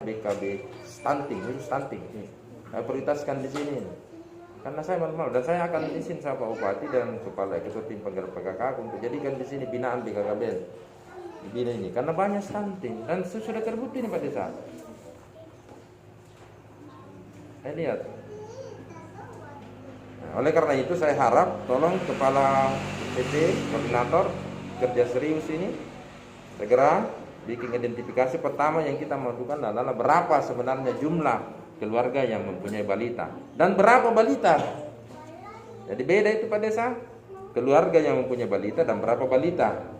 BKB stunting, itu stunting. Saya prioritaskan di sini. Karena saya malu dan saya akan izin sama Pak Bupati dan Kepala Ketua Tim Penggerak PKK untuk jadikan di sini binaan BKKBN. Bina ini karena banyak stunting dan sudah terbukti nih Pak Desa. Saya lihat. Nah, oleh karena itu saya harap tolong Kepala PT Koordinator kerja serius ini segera bikin identifikasi. Pertama yang kita lakukan adalah berapa sebenarnya jumlah keluarga yang mempunyai balita dan berapa balita. Jadi beda itu Pak Desa, keluarga yang mempunyai balita dan berapa balita.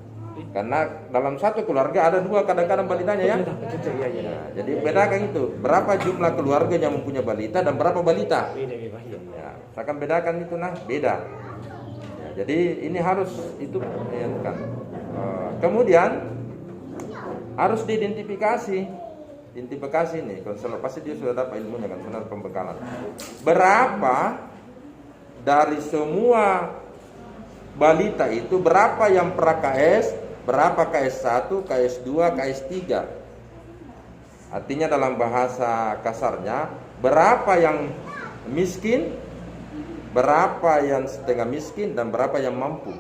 Karena dalam satu keluarga ada dua kadang-kadang balitanya ya. Nah, jadi bedakan itu berapa jumlah keluarga yang mempunyai balita dan berapa balita. Ya, saya akan bedakan itu beda. Ya, jadi ini harus itu ya, kan. Kemudian harus diidentifikasi. Identifikasi nih, konselor pasti dia sudah dapat ilmunya kan, benar pembekalan. Berapa dari semua balita itu berapa yang pra KS, berapa KS1, KS2, KS3. Artinya dalam bahasa kasarnya, berapa yang miskin, berapa yang setengah miskin, dan berapa yang mampu.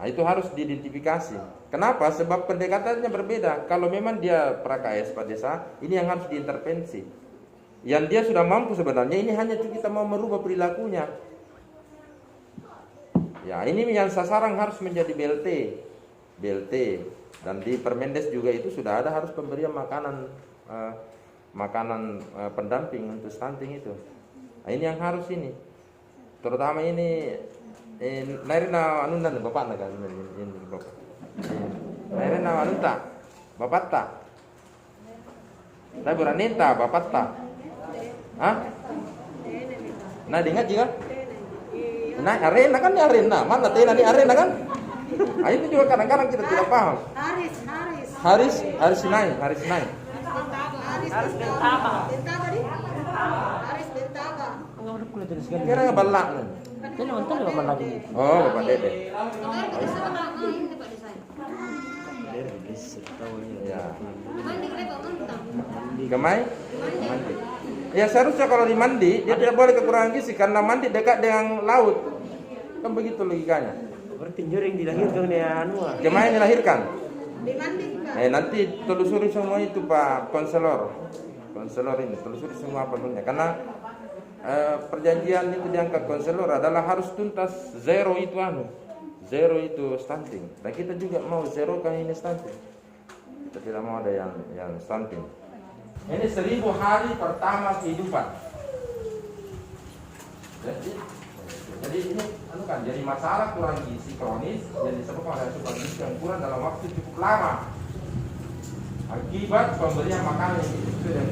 Nah, itu harus diidentifikasi. Kenapa? Sebab pendekatannya berbeda. Kalau memang dia pra KS Pak Desa, ini yang harus diintervensi. Yang dia sudah mampu sebenarnya, ini hanya kita mau merubah perilakunya. Ya, ini yang sasaran harus menjadi BLT. Dan di Permendes juga itu sudah ada harus pemberian makanan pendamping untuk stunting itu. Nah, ini yang harus ini. Terutama ini nairina anunan bapak kan ini bapak. Nairina anuta bapak ta. Nah beranita bapak ta. Hah? Nah dengar juga? Nah arena kan ya arena, mana tena di arena kan? Nah, itu juga kadang-kadang kita tidak paham. Haris naik. Haris Bentaba. Kira ngebalak nih. Kan nonton ya Bapak lagi. Oh, Bapak Dede. Ya. Kemai? Mandi. Ya seharusnya kalau di mandi dia tidak boleh kekurangan gizi karena mandi dekat dengan laut. Kan begitu logikanya. Berarti yang dilahirkan ya anu. Kemai dilahirkan? Di mandi juga. Nanti telusuri semua itu Pak konselor. Konselor ini telusuri semua penuhnya karena perjanjian itu diangkat konselor adalah harus tuntas zero itu stunting. Dan kita juga mau zero kan ini stunting. Kita tidak mau ada yang stunting. Ini 1000 hari pertama kehidupan. Jadi ini jadi masalah kurang gizi kronis yang disebabkan oleh asupan gizi yang kurang dalam waktu cukup lama. Akibat pemberian makanan yang itu yang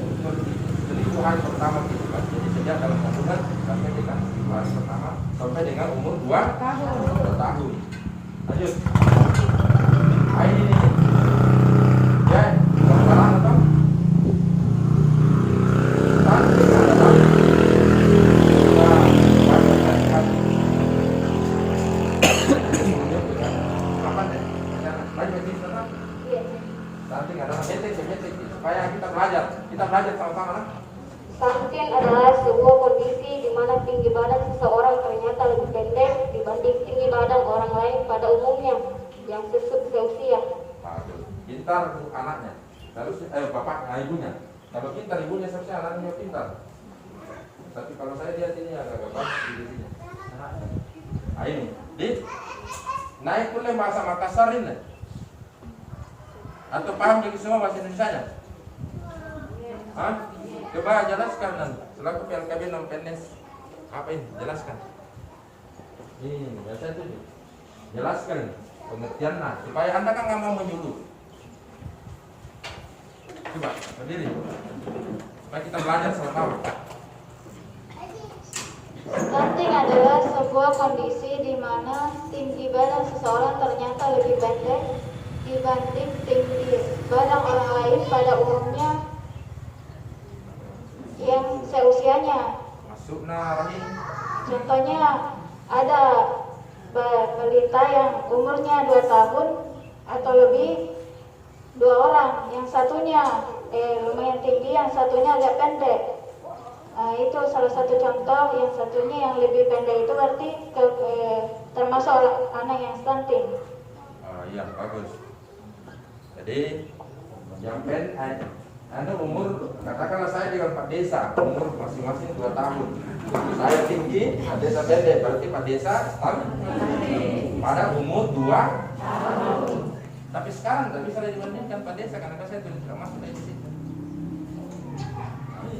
1000 hari pertama kehidupan. Jadi sejak dalam kandungan sampai dengan 1000 hari pertama sampai dengan umur 2 tahun. Lanjut. Ini ya, sekarang atau kita belajar sama-sama. Stunting adalah sebuah kondisi di mana tinggi badan seseorang ternyata lebih pendek dibanding tinggi badan orang lain pada umumnya yang seusia. Pintar anaknya, terus bapak ibunya. Kalau pintar ibunya seharusnya anaknya pintar. Tapi kalau saya lihat ini agak bagus di sini. Nah ini, naik pula bahasa Makassar ini. Atau paham lagi semua bahasa Indonesia-nya? Hah? Coba jelaskan nanti. Selaku PLKB non PNS apa ini? Jelaskan. Ini biasa itu. Jelaskan pengertian supaya Anda kan nggak mau menyuluh. Coba berdiri. Supaya kita belajar sama-sama. Stunting adalah sebuah kondisi di mana tinggi badan seseorang ternyata lebih pendek dibanding tinggi badan orang lain pada umumnya yang seusianya. Rahim. Contohnya ada balita yang umurnya 2 tahun atau lebih dua orang, yang satunya lumayan tinggi, yang satunya agak pendek. Itu salah satu contoh. Yang satunya yang lebih pendek itu berarti termasuk anak yang stunting. Iya, bagus. Jadi yang Anda umur, katakanlah saya dengan Pak Desa, umur masing-masing 2 tahun. Saya tinggi, Pak Desa pendek, berarti Pak Desa pada umur 2 tahun. Tapi sekarang tidak bisa dibandingkan Pak Desa karena saya tidak masuk dari situ.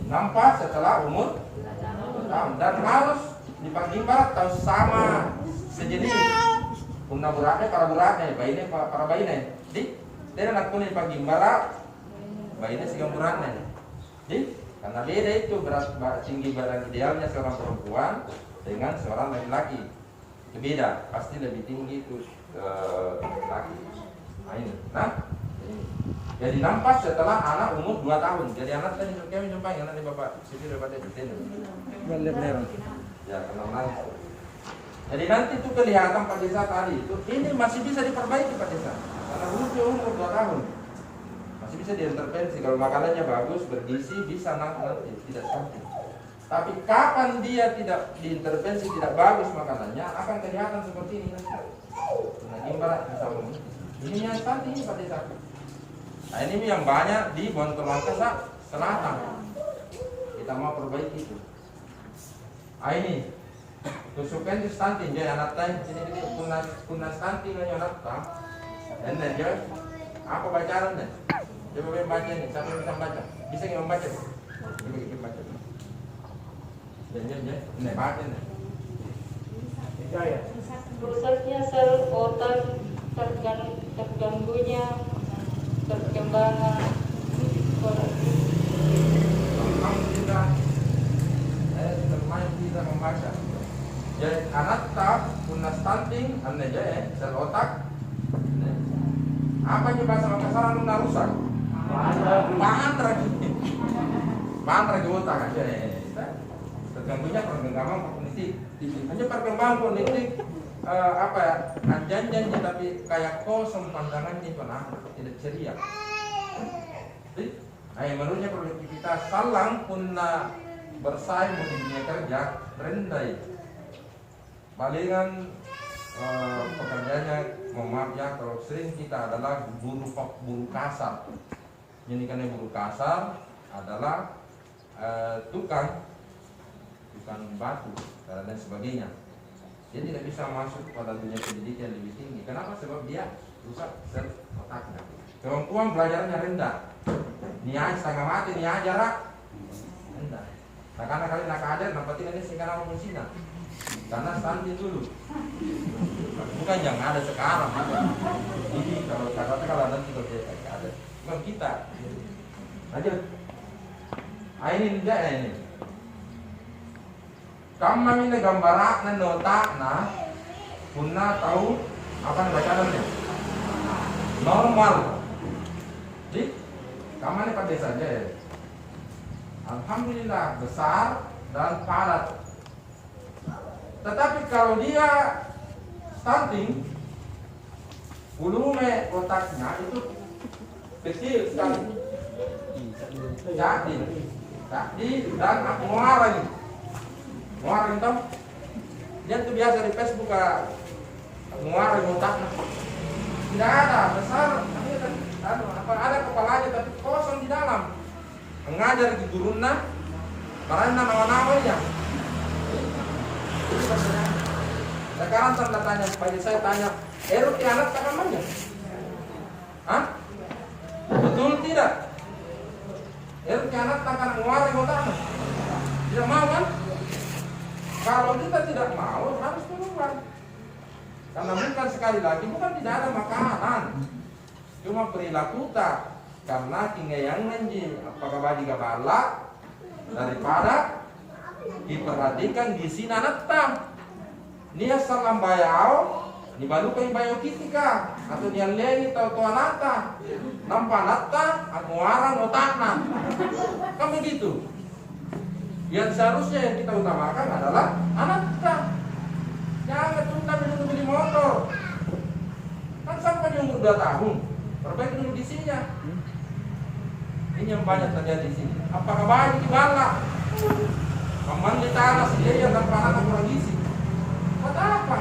Nampak setelah umur 2 tahun dan harus dipanggil atau sama sejenis. Punna buraknya para buraknya, bayinya para bayinya. Di, dia nak punya dipanggil barak, bayinya si gamburannya. Di, karena beda itu berat tinggi badan idealnya seorang perempuan dengan seorang laki-laki. Itu beda, pasti lebih tinggi itu laki. Nah ini, jadi nampak setelah anak umur 2 tahun. Jadi anak tadi kami jumpai anak di bapak sini dapat itu. Ya, kenal langsung. Jadi nanti itu kelihatan Pak Desa tadi itu ini masih bisa diperbaiki Pak Desa. Karena umur 2 tahun. Masih bisa diintervensi kalau makanannya bagus, bergizi, bisa nanti tidak stunting. Tapi kapan dia tidak diintervensi, tidak bagus makanannya, akan kelihatan seperti ini nanti. Nah, gimana misalnya ini yang stunting Pak Desa. Nah ini yang banyak di Bontolongke Selatan. Kita mau perbaiki itu. Ah ini tusukan di stunting jadi anak teh ini punna stunting aja anak teh. Dan dia apa bacaannya? Coba baca nih, siapa yang bisa baca? Bisa nggak membaca? Coba kita baca. Dan ini baca nih. Rusaknya sel otak, terganggunya perkembangan Alhamdulillah, saya termain bisa membaca. Jadi anak tak punna stunting, anda jadi sel otak. Apa yang bahasa Makassar anu rusak? Bahan lagi otak aja. Terganggunya perkembangan kognitif. Hanya perkembangan kognitif apa ya? Janji tapi kayak kosong pandangannya pernah tidak ceria. Menurutnya produktivitas salang punna bersaing di dunia kerja rendah. Palingan pekerjaannya, mohon maaf ya, kalau sering kita adalah buruh kasar. Jadi karena buruh kasar adalah tukang batu dan sebagainya. Dia tidak bisa masuk pada dunia pendidikan yang lebih tinggi. Kenapa? Sebab dia rusak sel otaknya. Kemampuan belajarnya rendah. Niat setengah mati, niat jarak rendah. Nah karena kalian nak ada, nampatin ini sekarang mau Cina. Karena stunting dulu. Bukan yang ada sekarang. Ini kalau kata kalau nanti kalau dia ada, bukan kita. Lanjut. Ini tidak ini. Kamu ini gambaran nota nah punna tahu apa bacaannya normal. Jadi kamu ini pada saja ya. Alhamdulillah besar dan padat. Tetapi kalau dia stunting, volume otaknya itu kecil sekali. Jadi dan muara itu, dia tuh biasa di Facebook muara otaknya. Tidak ada besar, ada kepalanya tapi kosong di dalam. Mengajar di guruna, karena nama-namanya. Sekarang saya tanya, pagi saya tanya, Eruk anak tak namanya? Hah? Betul tidak? Eruk anak tak akan menguasai otaknya? Tidak mau kan? Kalau kita tidak mau harus keluar. Karena bukan sekali lagi bukan tidak ada makanan, cuma perilaku tak. Karena yang nanti apakah bagi gabala daripada diperhatikan gizi nanata. Nia salam bayau, ni baru kay bayo kitika atau nia lengi tau tuanata. Nampanata aku arang otakna. Kan begitu. Yang seharusnya yang kita utamakan adalah anaknya. Jangan tuntas dulu beli motor. Kan sampai umur 2 tahun. Perbaiki dulu gizinya. Ini yang banyak terjadi di sini. Apakah banyak di bala? Memang di tanah sendiri dan anak kurang gizi. Buat apa?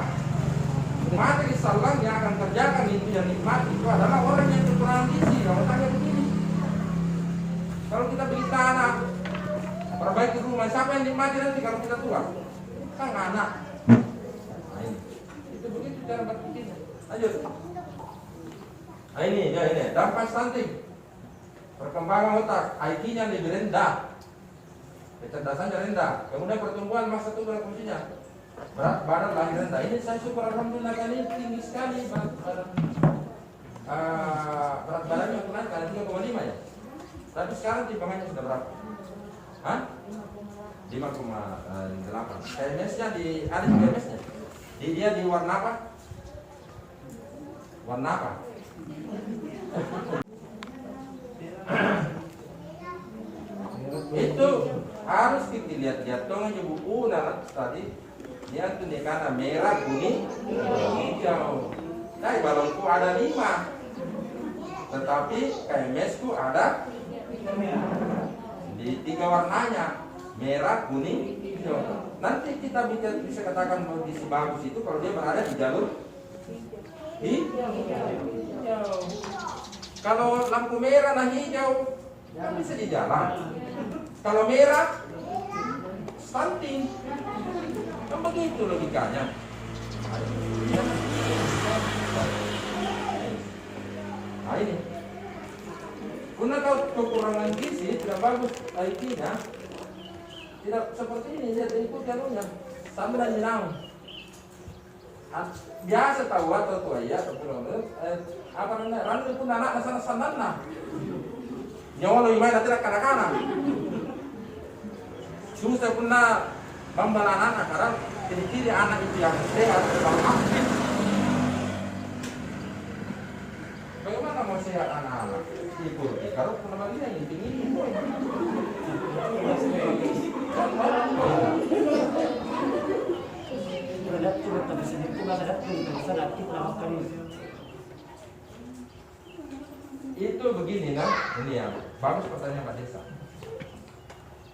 Mati salah yang akan kerjakan itu yang nikmat itu adalah orang yang kekurangan gizi. Kalau tanya begini, kalau kita beli tanah, perbaiki rumah, siapa yang nikmati nanti kalau kita tua? Kan anak. Nah, ini. Itu begitu cara berpikirnya. Lanjut. Nah ini dampak stunting. Perkembangan otak, IQ-nya lebih rendah, kecerdasannya rendah, kemudian pertumbuhan masa tubuh dan fungsinya, berat badan lahir rendah. Ini saya syukur alhamdulillah kali ini tinggi sekali berat badan. Berat badannya naik kali 3,5 ya. Tapi sekarang timbangannya sudah berapa? Hah? 5,8. KMS-nya ada di KMS-nya. Dia di warna apa? Warna apa? Itu harus kita lihat tongnya buku tadi dia tuh karena merah kuning hijau. Nah balonku ada 5, tetapi KMS ku ada di 3 warnanya, merah kuning hijau. Nanti kita bisa katakan bahwa gizi bagus itu kalau dia berada di jalur hijau. Kalau lampu merah nah hijau, kan bisa di jalan. Kalau merah, stunting. Kan begitu logikanya. Nah ini. Karena kalau kekurangan gizi tidak bagus IQ-nya, tidak seperti ini. Lihat ikut jalurnya, sambil menang. Biasa tahu atau tua ya, apa namanya? Randu pun anak nasana sanana. Nyawa lebih baik nanti kanak-kanak. Susah pun na bambal anak karena ciri-ciri anak itu yang sehat dan aktif. Bagaimana mau sehat anak-anak? Ikuti. Kalau pun lagi yang ini. Itu begini nah, ini ya bagus pertanyaan Pak Desa.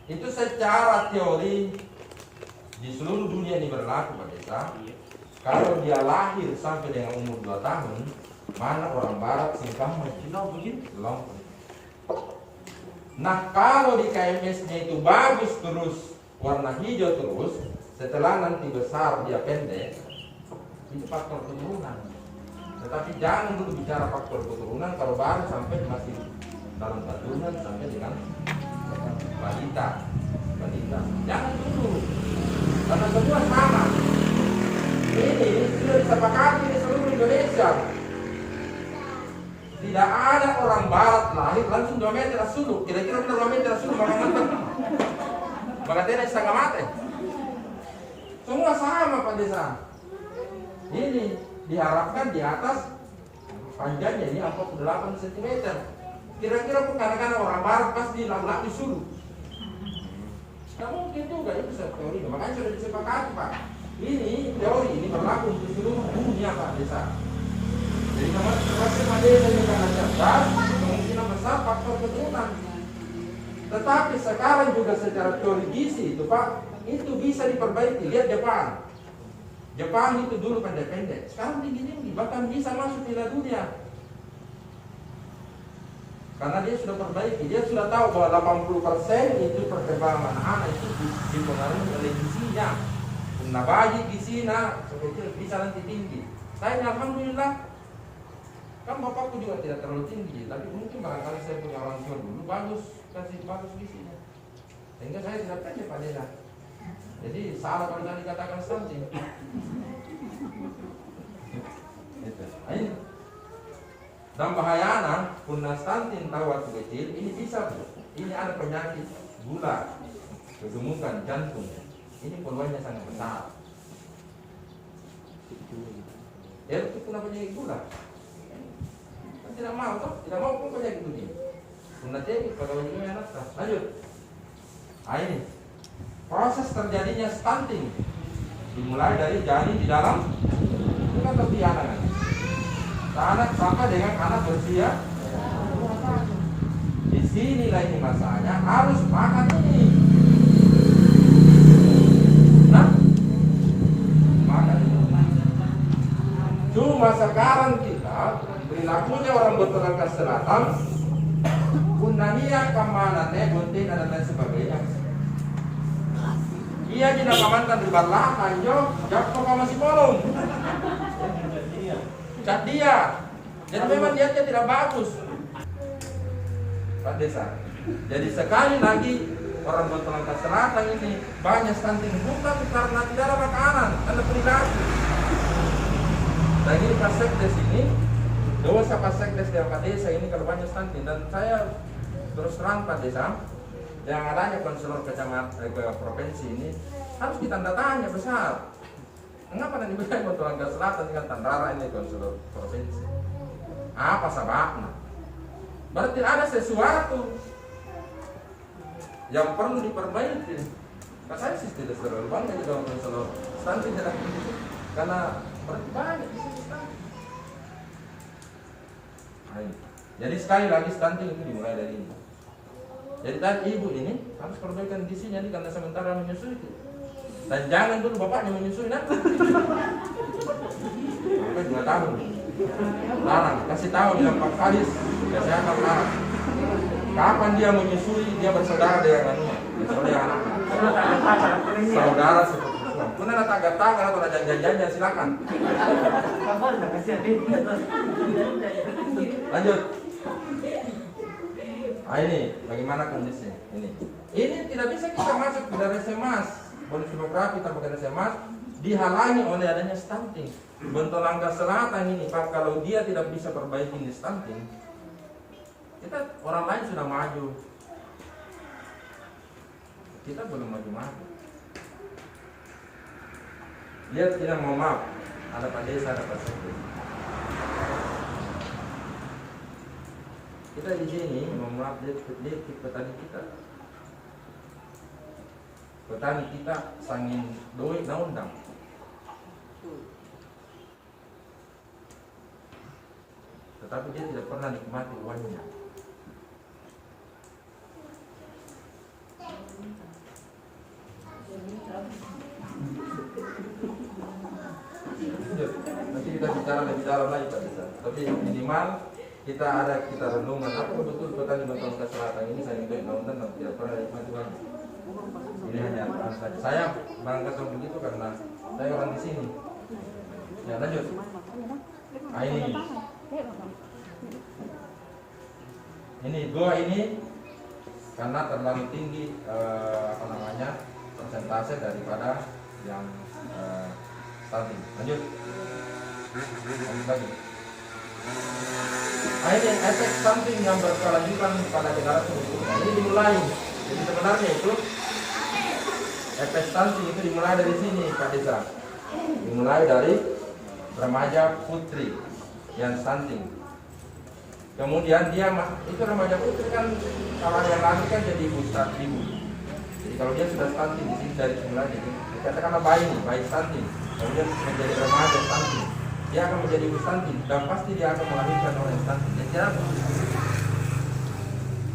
Itu secara teori di seluruh dunia ini berlaku Pak Desa. Kalau dia lahir sampai dengan umur 2 tahun, mana orang barat singkam long. Nah kalau di KMS-nya itu bagus terus, warna hijau terus, setelah nanti besar dia pendek, itu faktor keturunan. Tetapi jangan dulu bicara faktor keturunan kalau baru sampai masih dalam kandungan sampai dengan balita. Jangan dulu, karena semua sama. Ini sudah disepakati di seluruh Indonesia. Tidak ada orang barat lahir langsung 2 meter suluk. Kira-kira 2 meter suluk maka tidak setengah mati. Semua sama Pak Desa. Ini diharapkan di atas panjangnya ini 48 cm. Kira-kira pun kadang-kadang orang barat pasti laki-laki suluk. Tidak mungkin juga itu teori. Makanya sudah disepakati Pak. Ini teori ini berlaku untuk seluruh dunia Pak Desa. Jadi kalau Pak Desa juga cerdas, kemungkinan besar faktor keturunan. Tetapi sekarang juga secara teori gizi itu Pak, itu bisa diperbaiki. Lihat Jepang itu dulu pendek-pendek, sekarang tinggi-tinggi, bahkan bisa masuk Piala Dunia. Karena dia sudah perbaiki, dia sudah tahu bahwa 80% itu perkembangan anak itu dipengaruhi oleh gizinya. Nah bagi gizinya sekecil bisa nanti tinggi. Saya alhamdulillah, kan bapakku juga tidak terlalu tinggi, tapi mungkin barangkali saya punya orang tua dulu bagus, kasih bagus gizinya, sehingga saya tidak pendek Pak Desa. Jadi salah kalau tadi dikatakan stunting. Ini dan bahayana punna stunting tahu waktu kecil ini bisa ini ada penyakit gula, kegemukan jantung. Ini peluangnya sangat besar. Ya itu punna penyakit gula. Kan tidak mau pun penyakit ini. Punna cekik kalau ini anak lanjut. Ini proses terjadinya stunting dimulai dari janin di dalam itu kan lebih anak. anak sama dengan anak berusia. Di sinilah ini masanya harus makan ini. Nah, makan ini. Cuma sekarang kita perilakunya orang Botolangka Selatan, Punania kemana buntin dan lain sebagainya. Ia tidak pamantan di barlahan jo, jakpo masih bolong. Cat dia. Jadi memang dia tidak bagus. Pak Desa. Jadi sekali lagi orang Botolangka Selatan ini banyak stunting bukan karena tidak ada makanan, ada perilaku. Dan ini Pak Sekdes ini, dosa Pak Sekdes dan Pak Desa ini kalau banyak stunting. Dan saya terus terang Pak Desa, yang adanya konselor kecamatan ke provinsi ini harus ditanda tanya besar. Mengapa nanti bilang Botolangka Selatan dengan tentara ini konselor provinsi? Apa sebabnya? Berarti ada sesuatu yang perlu diperbaiki. Nah, saya sih tidak terlalu bangga juga konselor stunting tidak begitu, karena berarti banyak di sini stunting. Jadi sekali lagi stunting itu dimulai dari ini. Jadi tadi ibu ini harus perbaikan disinya ini karena sementara menyusui itu. Dan jangan dulu bapaknya menyusui nanti. Sampai 2 tahun. Larang, kasih tahu bilang Pak Kadis, kesehatan larang. Kapan dia menyusui, dia bersaudara dengan anunya, dengan anaknya. Saudara seperti itu. Pun ada tangga-tangga atau ada janjian silakan. Lanjut. Ini bagaimana kondisinya? Ini tidak bisa kita masuk ke daerah SMS, bonus demografi tanpa daerah SMS dihalangi oleh adanya stunting. Botolangka Selatan ini Pak, kalau dia tidak bisa perbaiki ini stunting, kita orang lain sudah maju, kita belum maju-maju. Lihat kita mau maaf, ada Pak Desa, ada Pak Sekdes. Kita di sini mau maaf lihat petani kita. Petani kita sangin duit na undang. Tetapi dia tidak pernah nikmati uangnya. Nanti kita bicara lebih dalam lagi Pak Desa. Tapi minimal kita renungan apa betul petani Botolangka Selatan ini saya duit na undang dan tidak pernah nikmati uangnya. Ini hanya saja. Saya berangkat begitu karena saya orang di sini. Ya lanjut. Ini gua ini karena terlalu tinggi persentase daripada yang stunting. Lanjut lagi. Ini efek stunting yang berkelanjutan pada generasi berikutnya. Ini dimulai. Jadi sebenarnya itu efek stunting itu dimulai dari sini Pak Desa. Dimulai dari remaja putri yang stunting. Kemudian dia itu remaja putri kan kalau yang laki kan jadi ibu. Jadi kalau dia sudah stunting di sini dari mulai jadi katakanlah bayi stunting, kemudian menjadi remaja stunting, dia akan menjadi ibu stunting dan pasti dia akan melahirkan orang stunting. Jadi apa?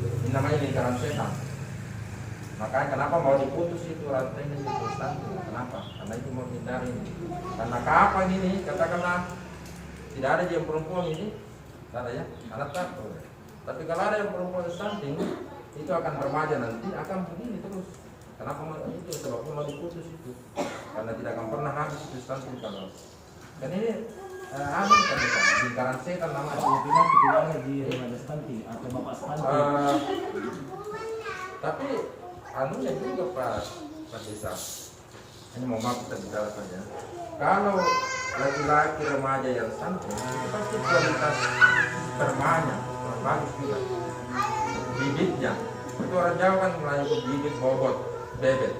Ini namanya lingkaran setan. Makanya kenapa mau diputus itu rantainya itu stunting? Kenapa? Karena itu mau hindari ini. Karena kapan ini katakanlah tidak ada yang perempuan ini. Ada ya, anak takut. Tapi kalau ada yang perempuan stunting, itu akan remaja nanti akan begini terus. Kenapa itu? Sebabnya mau diputus itu. Karena tidak akan pernah habis itu stunting kalau. Dan ini lingkaran setan namanya. Ketuanya di remaja stunting atau bapak stunting. Tapi anunya juga Pak Desa. Ini mau maaf kita bicara saja. Kalau laki-laki remaja yang stunting, itu pasti kualitas spermanya bagus juga. Bibitnya, itu orang Jawa kan melayani bibit, bobot, bebet.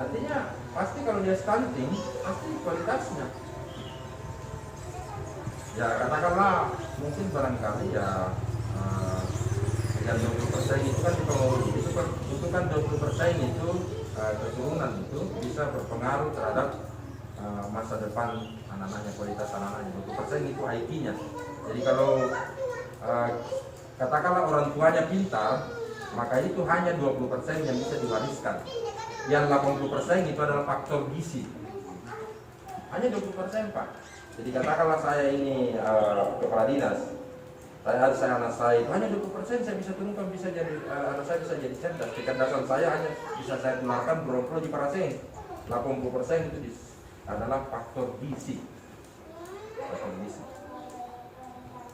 Artinya pasti kalau dia stunting, pasti kualitasnya. Ya katakanlah mungkin barangkali ya yang 20% itu kan dipengaruhi. Itu kan 20% itu keturunan itu bisa berpengaruh terhadap masa depan anak-anaknya, kualitas anak-anaknya. 20% itu IT-nya. Jadi kalau katakanlah orang tuanya pintar, maka itu hanya 20% yang bisa diwariskan. Yang 80% itu adalah faktor gizi. Hanya 20%, Pak. Jadi katakanlah saya ini kepala dinas, saya anak saya itu hanya 20% saya bisa turunkan, bisa jadi anak saya bisa jadi cerdas. Kecerdasan saya hanya bisa saya tularkan 20%. 80% itu adalah faktor gizi. Faktor gizi.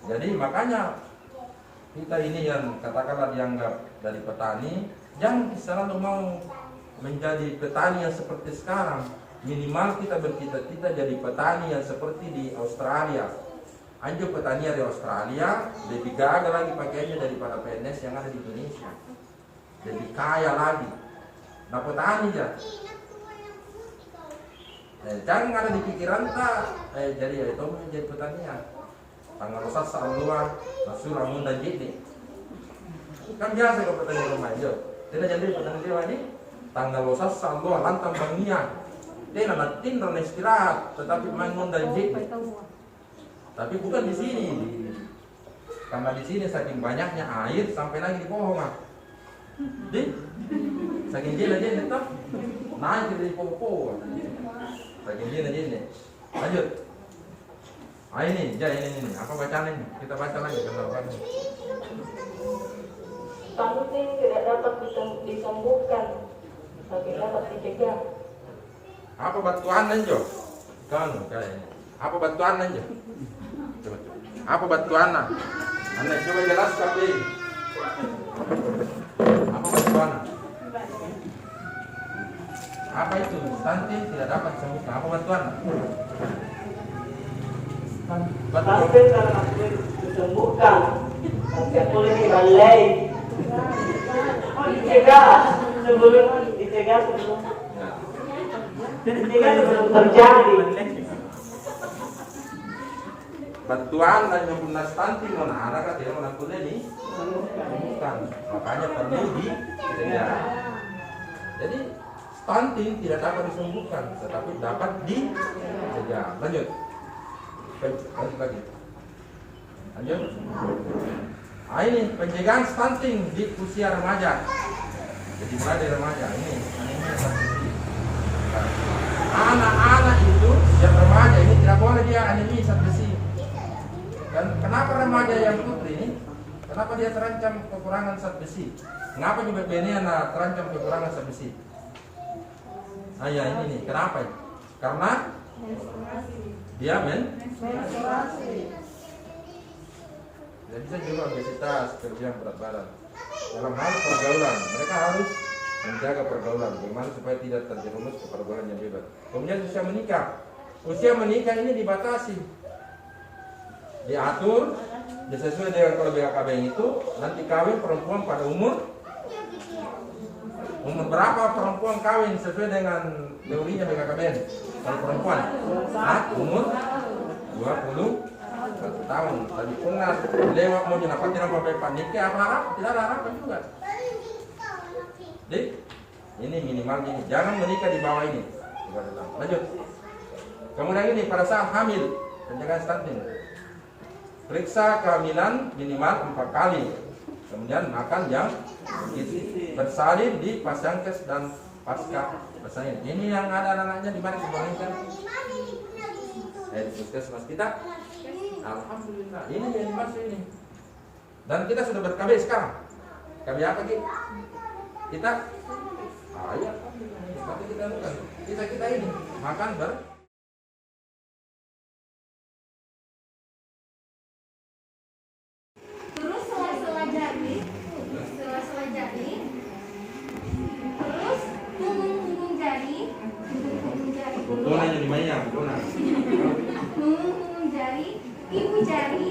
Jadi makanya kita ini yang katakanlah dianggap dari petani, jangan selalu mau menjadi petani yang seperti sekarang. Minimal kita bercita-cita jadi petani yang seperti di Australia. Anjo petani di Australia lebih gagah lagi pakaiannya daripada PNS yang ada di Indonesia. Lebih kaya lagi. Nah petani ya. Jangan ada di pikiran tak. Jadi ya itu menjadi petani ya. Tanggal losas salua, nasulah munda jadi. Kan biasa kalau petani rumah aja. Tidak jadi petani rumah ini. Tanggal losas salua lantang bangia. Dia nak tindak istirahat, tetapi main munda jadi. Tapi bukan di sini. Karena di sini saking banyaknya air sampai lagi di pohon. Di saking dia aja tetap naik dari pohon. Saking dia aja. Lanjut. Ini, ini. Apa bacaan ini? Kita baca lagi kenapa? Stunting tidak dapat disembuhkan, tapi dapat dicegah. Apa bantuan aja? Kan kayak ini. Apa bantuan aja? Coba. Apa bantuan? Anda coba jelaskan deh. Apa bantuan? Apa itu? Stunting tidak dapat disembuhkan. Apa bantuan? Stunting dapat disembuhkan, tapi boleh dibalai. Dicegah sebelum terjadi. Bantuan dan guna stunting mana anak kan dia mana kuliah nih bukan, makanya perlu dicegah. Jadi stunting tidak dapat disembuhkan, tetapi dapat dicegah. Lanjut lagi. Lanjut. Ini pencegahan stunting di usia remaja. Jadi mulai dari remaja ini anemia zat besi. Anak-anak itu yang remaja ini tidak boleh dia anemia zat besi. Dan kenapa remaja yang putri ini? Kenapa dia terancam kekurangan zat besi? Kenapa juga Beniana terancam kekurangan zat besi? Ya ini nih, kenapa? Karena dia menstruasi. Tidak bisa juga obesitas, kelebihan berat badan. Dalam hal pergaulan, mereka harus menjaga pergaulan, bagaimana supaya tidak terjerumus ke pergaulan yang bebas. Kemudian usia menikah. Usia menikah ini dibatasi, diatur, sesuai dengan kalau BKKBN itu nanti kawin perempuan pada umur berapa perempuan kawin sesuai dengan teorinya BKKBN? Kalau perempuan, umur 21 tahun. Tadi pernah lewat mau jenapati nama bapak nikah apa harap? Tidak ada harapan juga. Jadi ini minimal ini, jangan menikah di bawah ini. Lanjut. Kemudian ini pada saat hamil, pencegahan stunting. Periksa kehamilan minimal 4 kali. Kemudian makan yang bergizi, bersalin di pasyankes dan pasca bersalin. Ini yang ada anak-anaknya di mana dibandingkan? Di puskesmas kita. Alhamdulillah. Ini yang dimaksud ini. Dan kita sudah ber-KB sekarang. KB apa Ki? Kita ya, tapi kita bukan. Kita ini makan terus sela-sela jari, terus punggung jari, Bukunya jadi banyak, bukunya. punggung jari, ibu jari,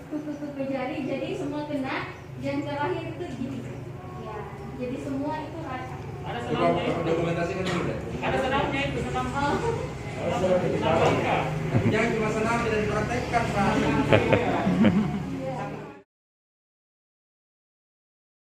kuku jari, jadi semua kena. Yang terakhir itu gini, ya, jadi semua itu rata. Coba dokumentasikan dulu deh. Ada senamnya itu senam. Tapi jangan cuma senam tidak dipraktekkan Pak.